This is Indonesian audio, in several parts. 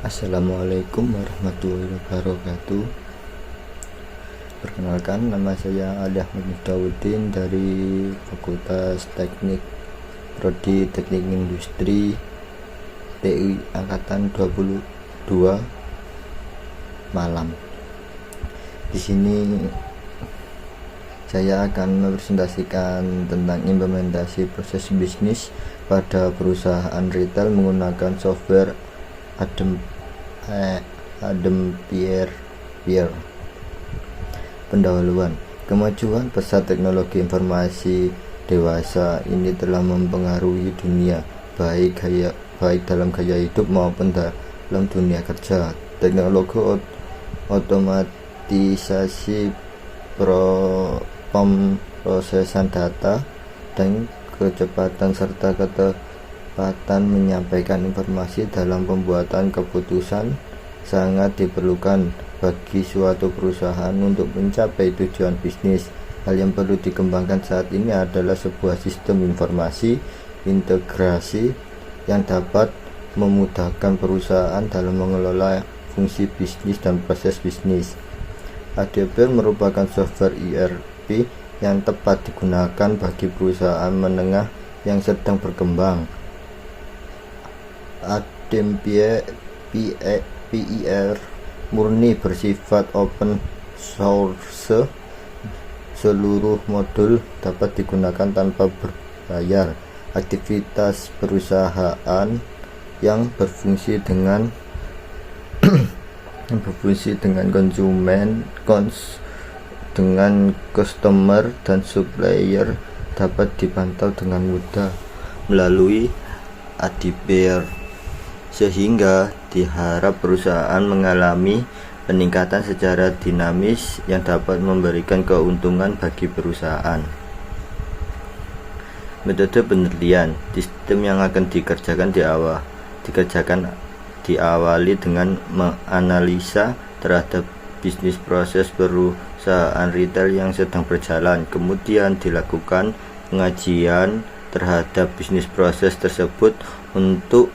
Assalamualaikum warahmatullahi wabarakatuh. Perkenalkan, nama saya Ali Ahmad Miftahudin dari Fakultas Teknik Prodi Teknik Industri TI Angkatan 22 Malang. Di sini saya akan mempresentasikan tentang implementasi proses bisnis pada perusahaan retail menggunakan software Adem Pierre. Pendahuluan. Kemajuan pesat teknologi informasi dewasa ini telah mempengaruhi dunia, baik dalam gaya hidup maupun dalam dunia kerja. Teknologi otomatisasi pemrosesan data dan kecepatan serta ketepatan menyampaikan informasi dalam pembuatan keputusan sangat diperlukan bagi suatu perusahaan untuk mencapai tujuan bisnis. Hal yang perlu dikembangkan saat ini adalah sebuah sistem informasi integrasi yang dapat memudahkan perusahaan dalam mengelola fungsi bisnis dan proses bisnis. ADP merupakan software ERP yang tepat digunakan bagi perusahaan menengah yang sedang berkembang. Adem PIR murni bersifat open source. Seluruh modul dapat digunakan tanpa berbayar. Aktivitas perusahaan yang berfungsi dengan konsumen, dengan customer dan supplier dapat dipantau dengan mudah melalui ADP, sehingga diharap perusahaan mengalami peningkatan secara dinamis yang dapat memberikan keuntungan bagi perusahaan. Metode penelitian. Sistem yang akan diawali dengan menganalisa terhadap bisnis proses perusahaan retail yang sedang berjalan. Kemudian dilakukan pengajian terhadap bisnis proses tersebut untuk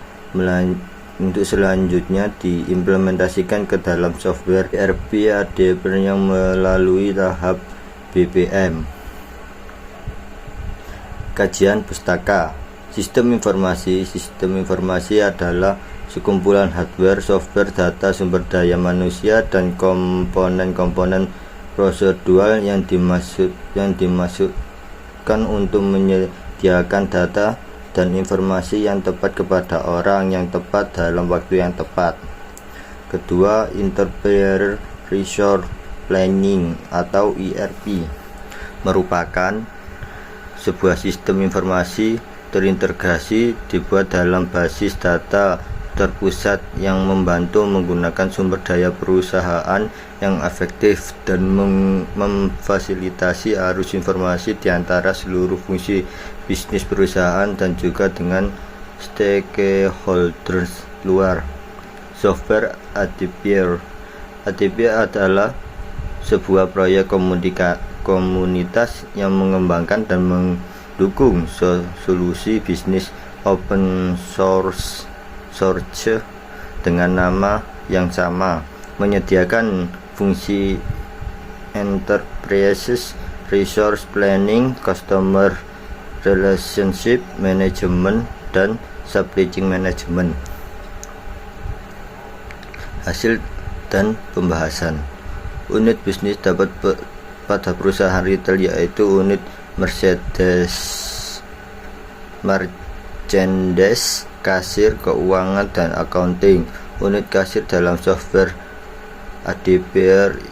selanjutnya diimplementasikan ke dalam software ERP ADP yang melalui tahap BPM. Kajian pustaka. Sistem informasi adalah sekumpulan hardware, software, data, sumber daya manusia, dan komponen-komponen prosedural yang dimaksudkan untuk menyediakan data dan informasi yang tepat kepada orang yang tepat dalam waktu yang tepat. Kedua, Enterprise Resource Planning atau ERP merupakan sebuah sistem informasi terintegrasi dibuat dalam basis data terpusat yang membantu menggunakan sumber daya perusahaan yang efektif dan memfasilitasi arus informasi di antara seluruh fungsi bisnis perusahaan dan juga dengan stakeholders luar. Software ADP adalah sebuah proyek komunitas yang mengembangkan dan mendukung solusi bisnis open source dengan nama yang sama, menyediakan fungsi Enterprise Resource Planning, Customer Relationship Management, dan Supply Chain Management. Hasil dan pembahasan. Unit bisnis dapat pada perusahaan retail yaitu unit merchandise, kasir, keuangan, dan accounting. Unit kasir dalam software ADP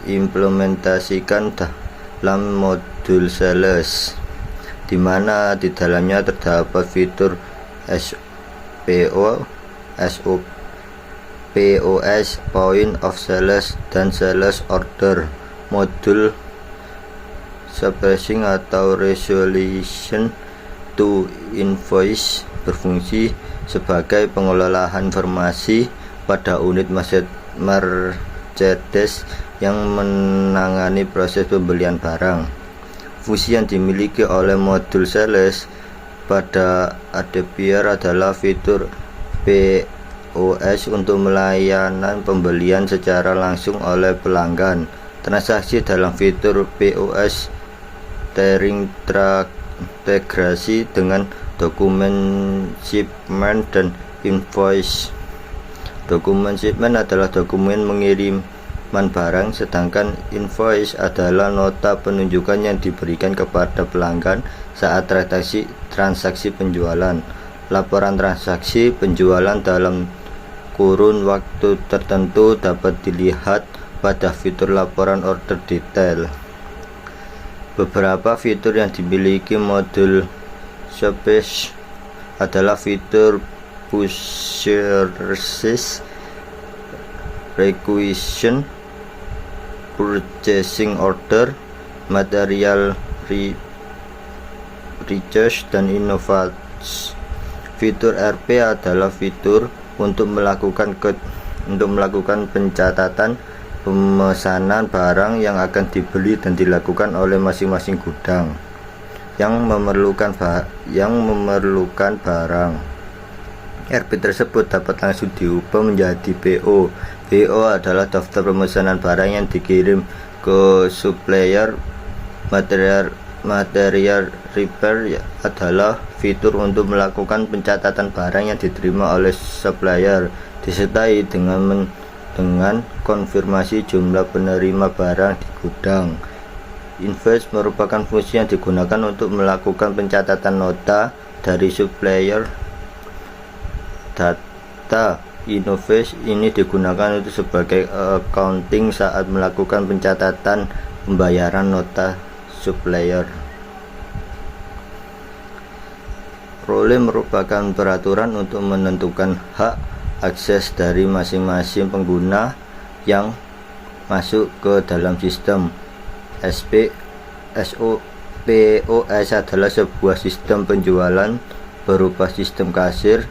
implementasikan dalam modul sales, di mana di dalamnya terdapat fitur POS, Point of Sales, dan Sales Order. Modul Surprising atau Resolution to Invoice berfungsi sebagai pengelolaan informasi pada unit Mercedes yang menangani proses pembelian barang. Fungsi yang dimiliki oleh modul sales pada ADP adalah fitur POS untuk melayanan pembelian secara langsung oleh pelanggan. Transaksi dalam fitur POS terintegrasi dengan dokumen shipment dan invoice. Dokumen shipment adalah dokumen pengiriman barang, sedangkan invoice adalah nota penunjukan yang diberikan kepada pelanggan saat transaksi penjualan. Laporan transaksi penjualan dalam kurun waktu tertentu dapat dilihat pada fitur laporan order detail. Beberapa fitur yang dimiliki modul Shopify adalah fitur Purchase Requisition, Purchasing Order, Material Research, dan Innovations. Fitur RP adalah fitur untuk melakukan pencatatan pemesanan barang yang akan dibeli dan dilakukan oleh masing-masing gudang yang memerlukan barang. RP tersebut dapat langsung diubah menjadi PO. PO adalah daftar pemesanan barang yang dikirim ke supplier. Material repair adalah fitur untuk melakukan pencatatan barang yang diterima oleh supplier, disertai dengan konfirmasi jumlah penerima barang di gudang. Invoice merupakan fungsi yang digunakan untuk melakukan pencatatan nota dari supplier. Data invoice ini digunakan untuk sebagai accounting saat melakukan pencatatan pembayaran nota supplier. Role merupakan peraturan untuk menentukan hak akses dari masing-masing pengguna yang masuk ke dalam sistem. POS adalah sebuah sistem penjualan berupa sistem kasir.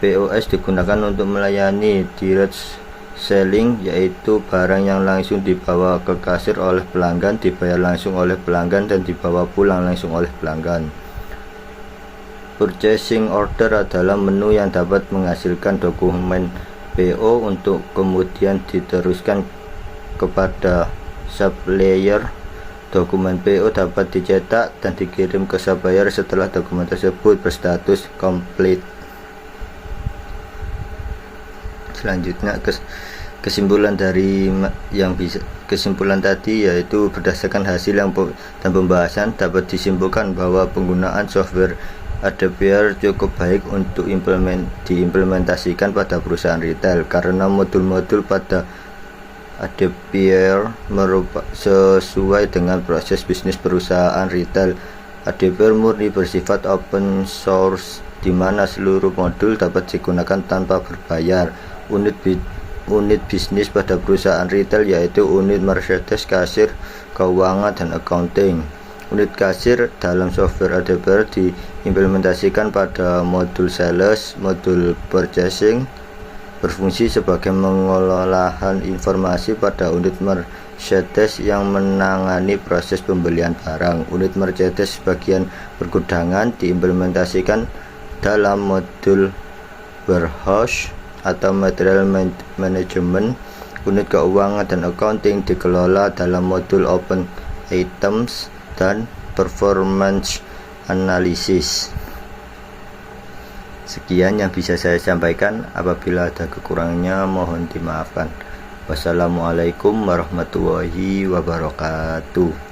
POS digunakan untuk melayani direct selling, yaitu barang yang langsung dibawa ke kasir oleh pelanggan, dibayar langsung oleh pelanggan, dan dibawa pulang langsung oleh pelanggan. Purchasing order adalah menu yang dapat menghasilkan dokumen PO untuk kemudian diteruskan kepada supplier. Dokumen PO dapat dicetak dan dikirim ke supplier setelah dokumen tersebut berstatus complete. Selanjutnya kesimpulan tadi, yaitu berdasarkan hasil dan pembahasan dapat disimpulkan bahwa penggunaan software ADPR cukup baik untuk diimplementasikan pada perusahaan retail, karena modul-modul pada ADPR sesuai dengan proses bisnis perusahaan retail. ADPR murni bersifat open source, di mana seluruh modul dapat digunakan tanpa berbayar. Unit bisnis pada perusahaan retail yaitu unit merchandise, kasir, keuangan, dan accounting. Unit kasir dalam software ADPR diimplementasikan pada modul sales. Modul purchasing berfungsi sebagai pengolahan informasi pada unit merchandise yang menangani proses pembelian barang. Unit merchandise bagian pergudangan diimplementasikan dalam modul warehouse atau material management. Unit keuangan dan accounting dikelola dalam modul open items dan performance analysis. Sekian yang bisa saya sampaikan. Apabila ada kekurangannya mohon dimaafkan. Wassalamualaikum warahmatullahi wabarakatuh.